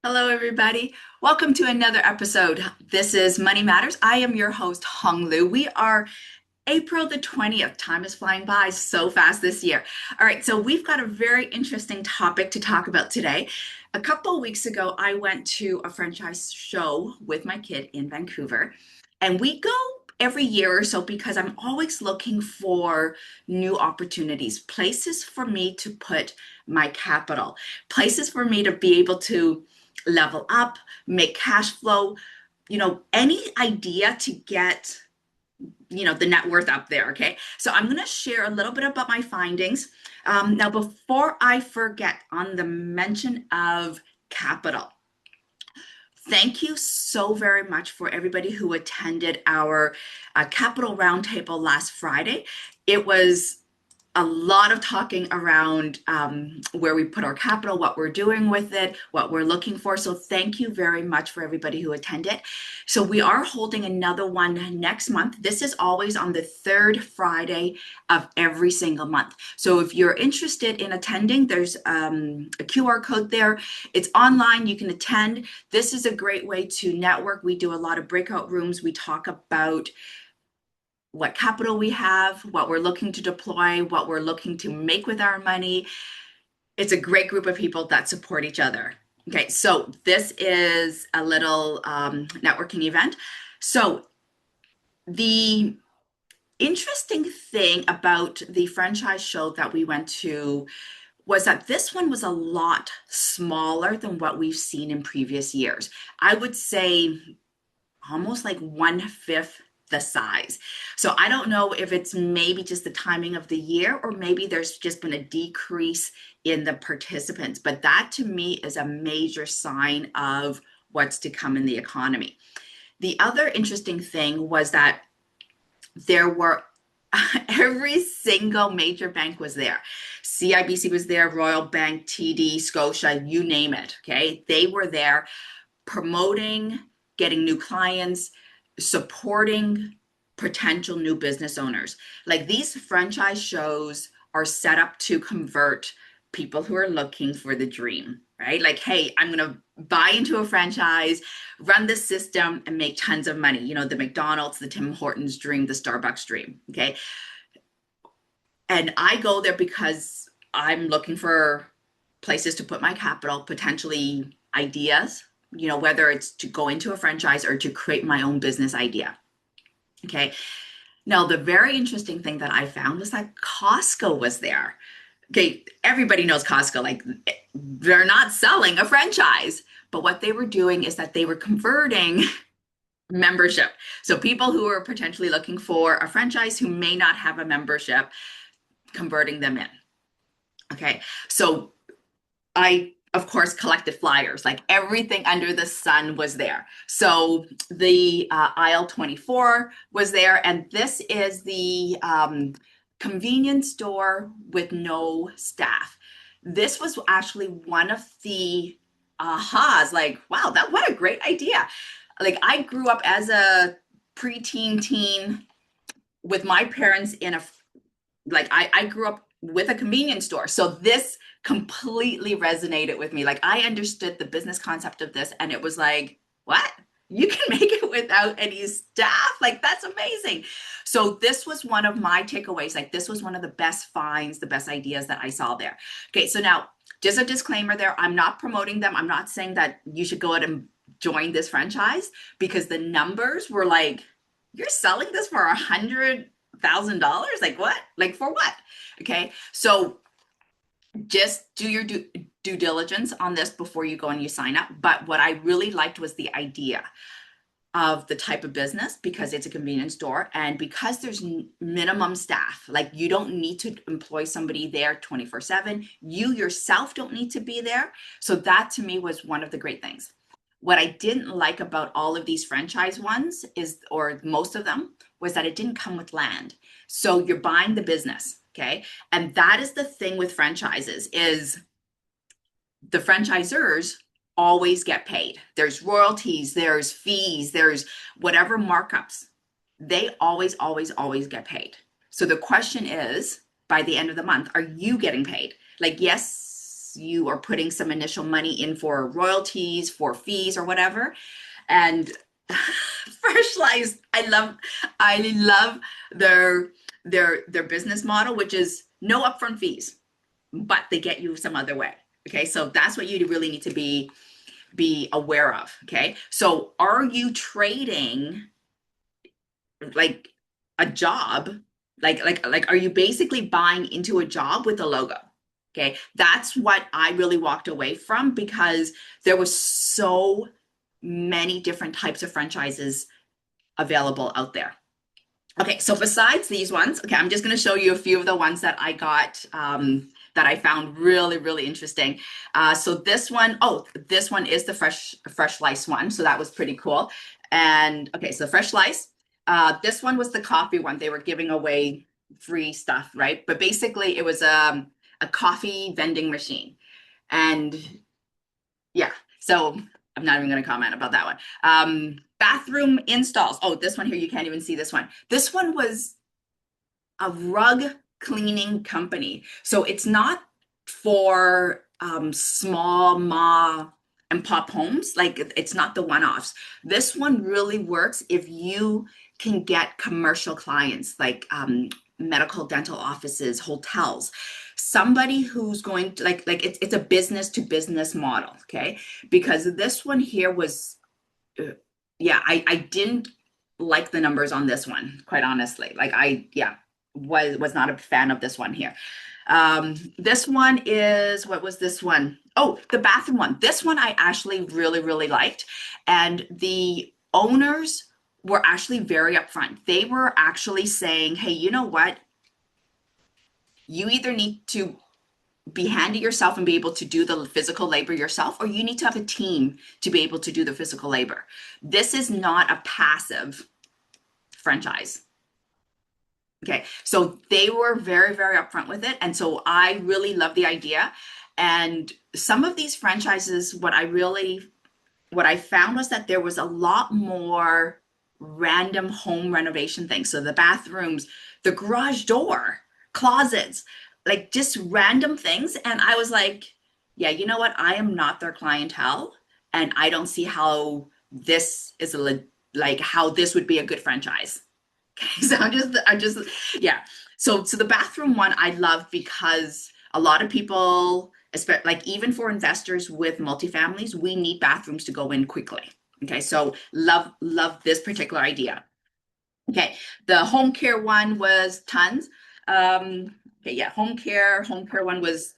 Hello, everybody. Welcome to another episode. This is Money Matters. I am your host, Hong Lu. We are April the 20th. Time is flying by so fast this year. All right, so we've got a very interesting topic to talk about today. A couple of weeks ago, I went to a franchise show with my kid in Vancouver, and we go every year or so because I'm always looking for new opportunities, places for me to put my capital, places for me to be able to level up, make cash flow, any idea to get the net worth up there. Okay, so I'm going to share a little bit about my findings. Now, before I forget, on the mention of capital, thank you so very much for everybody who attended our capital roundtable last Friday. It was a lot of talking around where we put our capital, what we're doing with it, what we're looking for. So thank you very much for everybody who attended. So we are holding another one next month. This is always on the third Friday of every single month. So if you're interested in attending, there's a QR code there. It's online. You can attend. This is a great way to network. We do a lot of breakout rooms. We talk about what capital we have, what we're looking to deploy, what we're looking to make with our money. It's a great group of people that support each other. Okay, so this is a little networking event. So the interesting thing about the franchise show that we went to was that this one was a lot smaller than what we've seen in previous years. I would say almost like 1/5 the size. So I don't know if it's maybe just the timing of the year or maybe there's just been a decrease in the participants. But that to me is a major sign of what's to come in the economy. The other interesting thing was that there were every single major bank was there. CIBC was there, Royal Bank, TD, Scotia, you name it. Okay. They were there promoting, getting new clients, supporting potential new business owners. Like these franchise shows are set up to convert people who are looking for the dream, right? Like, hey, I'm going to buy into a franchise, run the system, and make tons of money. The McDonald's, the Tim Hortons dream, the Starbucks dream. Okay. And I go there because I'm looking for places to put my capital, potentially ideas, whether it's to go into a franchise or to create my own business idea. Okay. Now, the very interesting thing that I found was that Costco was there. Okay. Everybody knows Costco. Like, they're not selling a franchise, but what they were doing is that they were converting membership. So people who are potentially looking for a franchise who may not have a membership, converting them in. Okay. So I, of course, collected flyers. Like everything under the sun was there. So the aisle 24 was there. And this is the convenience store with no staff. This was actually one of the ahas, like, wow, what a great idea. Like I grew up as a preteen teen with my parents in I grew up with a convenience store. So this completely resonated with me. Like I understood the business concept of this and it was like, what? You can make it without any staff? Like that's amazing. So this was one of my takeaways. Like this was one of the best finds, the best ideas that I saw there. Okay, so now just a disclaimer there. I'm not promoting them. I'm not saying that you should go out and join this franchise because the numbers were like, you're selling this for $100,000? Like what? Like for what? Okay, so just do your due diligence on this before you go and you sign up. But what I really liked was the idea of the type of business because it's a convenience store and because there's minimum staff. Like you don't need to employ somebody there 24/7. You yourself don't need to be there. So that to me was one of the great things. What I didn't like about all of these franchise ones is, or most of them, was that it didn't come with land. So you're buying the business, okay? And that is the thing with franchises is the franchisors always get paid. There's royalties, there's fees, there's whatever markups. They always, always, always get paid. So the question is, by the end of the month, are you getting paid? Like, yes, you are putting some initial money in for royalties, for fees or whatever. And Fresh Slice, I love their their business model, which is no upfront fees, but they get you some other way. Okay, so that's what you really need to be aware of. Okay, so are you trading like a job, like are you basically buying into a job with a logo? Okay, that's what I really walked away from, because there was so many different types of franchises available out there. Okay, so besides these ones, okay, I'm just going to show you a few of the ones that I got, that I found really, really interesting. So this one, oh, this one is the fresh slice one. So that was pretty cool. And okay, so fresh slice. This one was the coffee one. They were giving away free stuff, right? But basically, it was a coffee vending machine. And yeah, so I'm not even going to comment about that one. Bathroom installs. Oh, this one here, you can't even see this one. This one was a rug cleaning company. So it's not for small ma and pop homes. Like it's not the one-offs. This one really works if you can get commercial clients like medical dental offices, hotels, somebody who's going to like it's a business to business model. Okay, because this one here was yeah, I didn't like the numbers on this one, quite honestly. Like I, yeah, was not a fan of this one here. This one is, what was this one? Oh, the bathroom one. This one I actually really, really liked. And the owners were actually very upfront. They were actually saying, hey, you know what? You either need to be handy yourself and be able to do the physical labor yourself, or you need to have a team to be able to do the physical labor. This is not a passive franchise. Okay, so they were very, very upfront with it. And so I really love the idea. And some of these franchises, what I found was that there was a lot more random home renovation things. So the bathrooms, the garage door, closets, like just random things. And I was like, yeah, you know what? I am not their clientele. And I don't see how this is like how this would be a good franchise. Okay, so I'm just, yeah. So the bathroom one I love because a lot of people, like even for investors with multifamilies, we need bathrooms to go in quickly. Okay, so love this particular idea. Okay, the home care one was tons. Okay, yeah, home care one was,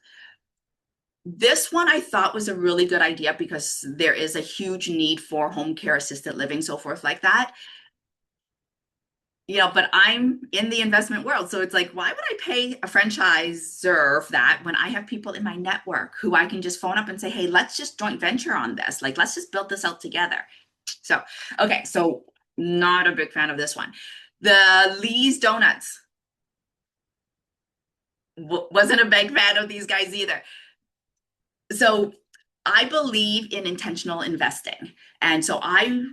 this one I thought was a really good idea because there is a huge need for home care, assisted living, so forth like that. But I'm in the investment world. So it's like, why would I pay a franchisor for that when I have people in my network who I can just phone up and say, hey, let's just joint venture on this. Like, let's just build this out together. So, okay. So not a big fan of this one. The Lee's Donuts. Wasn't a big fan of these guys either. So I believe in intentional investing. And so I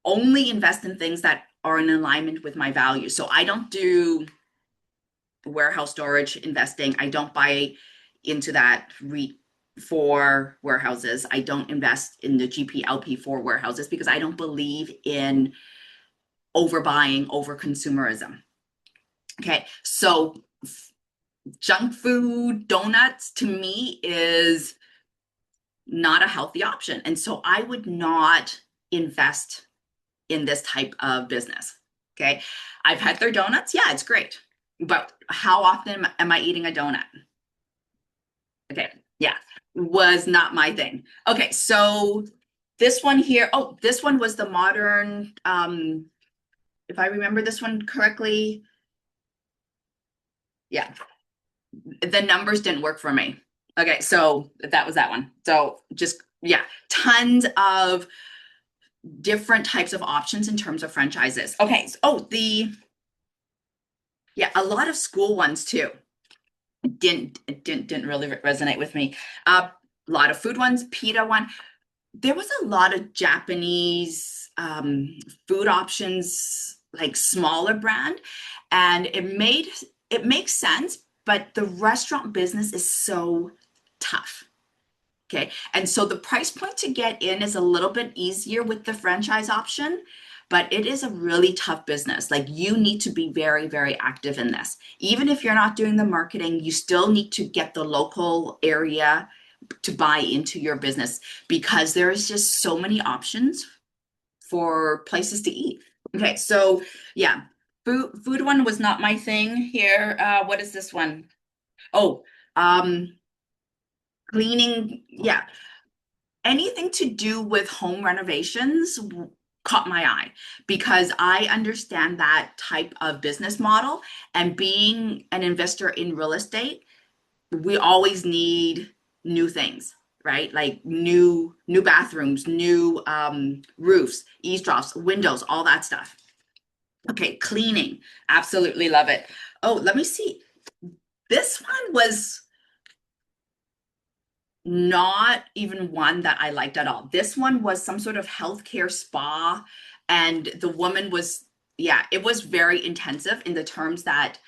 only invest in things that are in alignment with my values. So I don't do warehouse storage investing. I don't buy into that REIT for warehouses. I don't invest in the GPLP for warehouses because I don't believe in overbuying, over consumerism. Okay, so junk food, donuts to me is not a healthy option. And so I would not invest in this type of business. Okay. I've had their donuts. Yeah, it's great. But how often am I eating a donut? Okay. Yeah. Was not my thing. Okay. So this one here, oh, this one was the modern, if I remember this one correctly. Yeah. The numbers didn't work for me. Okay. So that was that one. So just, yeah, tons of different types of options in terms of franchises. Okay. So, oh, yeah, a lot of school ones too. Didn't really resonate with me. A lot of food ones, pita one. There was a lot of Japanese food options, like smaller brand, and it makes sense, but the restaurant business is so tough. Okay. And so the price point to get in is a little bit easier with the franchise option, but it is a really tough business. Like you need to be very, very active in this. Even if you're not doing the marketing, you still need to get the local area to buy into your business because there is just so many options for places to eat. Okay, so yeah, food one was not my thing here. What is this one? Oh, um, cleaning. Yeah, anything to do with home renovations caught my eye because I understand that type of business model. And being an investor in real estate, we always need new things, right? Like new bathrooms, new roofs, eavesdrops, windows, all that stuff. Okay, cleaning, absolutely love it. Oh, let me see. This one was not even one that I liked at all. This one was some sort of healthcare spa, and the woman was, yeah, it was very intensive in the terms that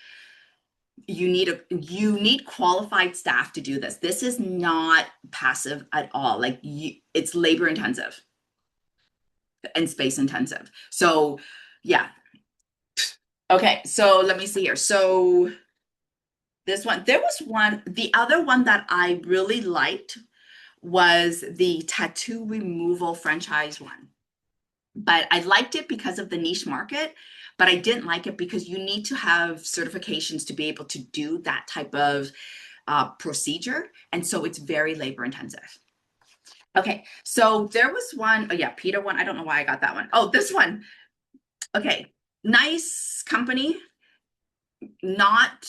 you need qualified staff to do this. This is not passive at all. Like it's labor intensive and space intensive. So, yeah. Okay, so let me see here. So this one, there was one, the other one that I really liked was the tattoo removal franchise one. But I liked it because of the niche market, but I didn't like it because you need to have certifications to be able to do that type of procedure. And so it's very labor intensive. Okay, so there was one, oh yeah, Peter one. I don't know why I got that one. Oh, this one. Okay, nice company, not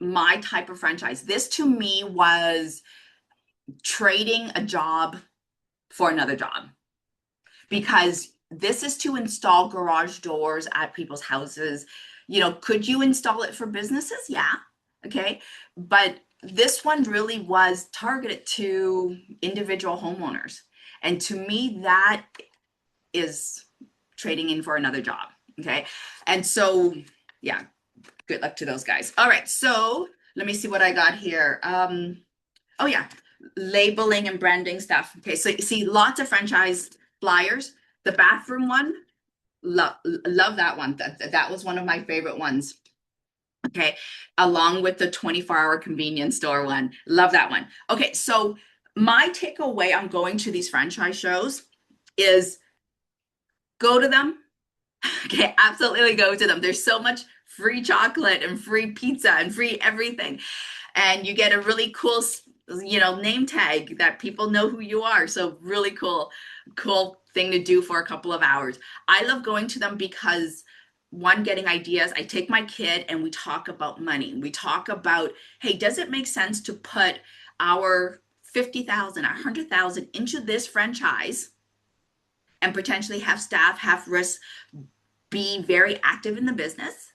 my type of franchise. This to me was trading a job for another job because this is to install garage doors at people's houses. You know, could you install it for businesses? Yeah. Okay. But this one really was targeted to individual homeowners. And to me, that is trading in for another job. Okay. And so, yeah, good luck to those guys. All right. So let me see what I got here. Oh, yeah, labeling and branding stuff. Okay. So you see lots of franchise flyers. The bathroom one, love that one. That was one of my favorite ones. Okay. Along with the 24-hour convenience store one. Love that one. Okay. So my takeaway on going to these franchise shows is go to them. Okay, absolutely go to them. There's so much free chocolate and free pizza and free everything. And you get a really cool, name tag that people know who you are. So really cool thing to do for a couple of hours. I love going to them because one, getting ideas. I take my kid and we talk about money. We talk about, hey, does it make sense to put our 50,000, 100,000 into this franchise and potentially have staff, have risks, be very active in the business?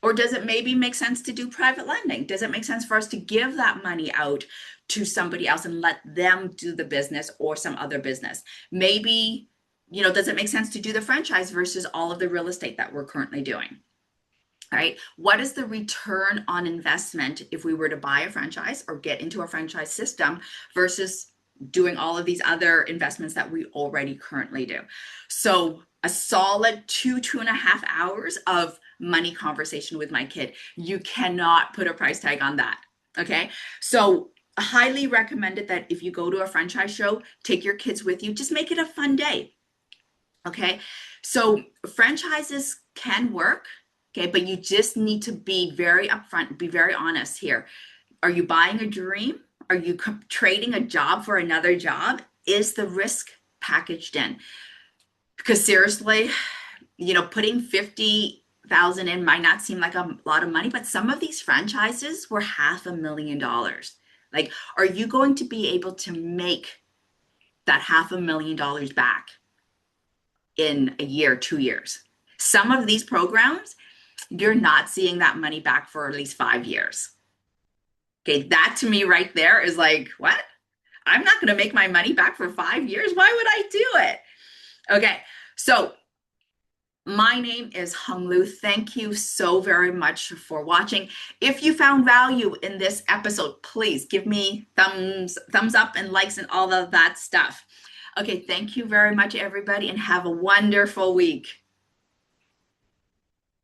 Or does it maybe make sense to do private lending? Does it make sense for us to give that money out to somebody else and let them do the business or some other business? Maybe, does it make sense to do the franchise versus all of the real estate that we're currently doing? All right. What is the return on investment if we were to buy a franchise or get into a franchise system versus doing all of these other investments that we already currently do? So a solid 2.5 hours of money conversation with my kid. You cannot put a price tag on that. Okay. So highly recommended that if you go to a franchise show, take your kids with you. Just make it a fun day. Okay. So franchises can work. Okay. But you just need to be very upfront, be very honest here. Are you buying a dream? Are you trading a job for another job? Is the risk packaged in? Because seriously, putting 50,000 in might not seem like a lot of money, but some of these franchises were $500,000. Like, are you going to be able to make that $500,000 back in a year, 2 years? Some of these programs, you're not seeing that money back for at least 5 years. Okay, that to me right there is like, what? I'm not going to make my money back for 5 years. Why would I do it? Okay, so My name is Hung Lu. Thank you so very much for watching. If you found value in this episode, please give me thumbs up and likes and all of that stuff. Okay, thank you very much, everybody, and have a wonderful week.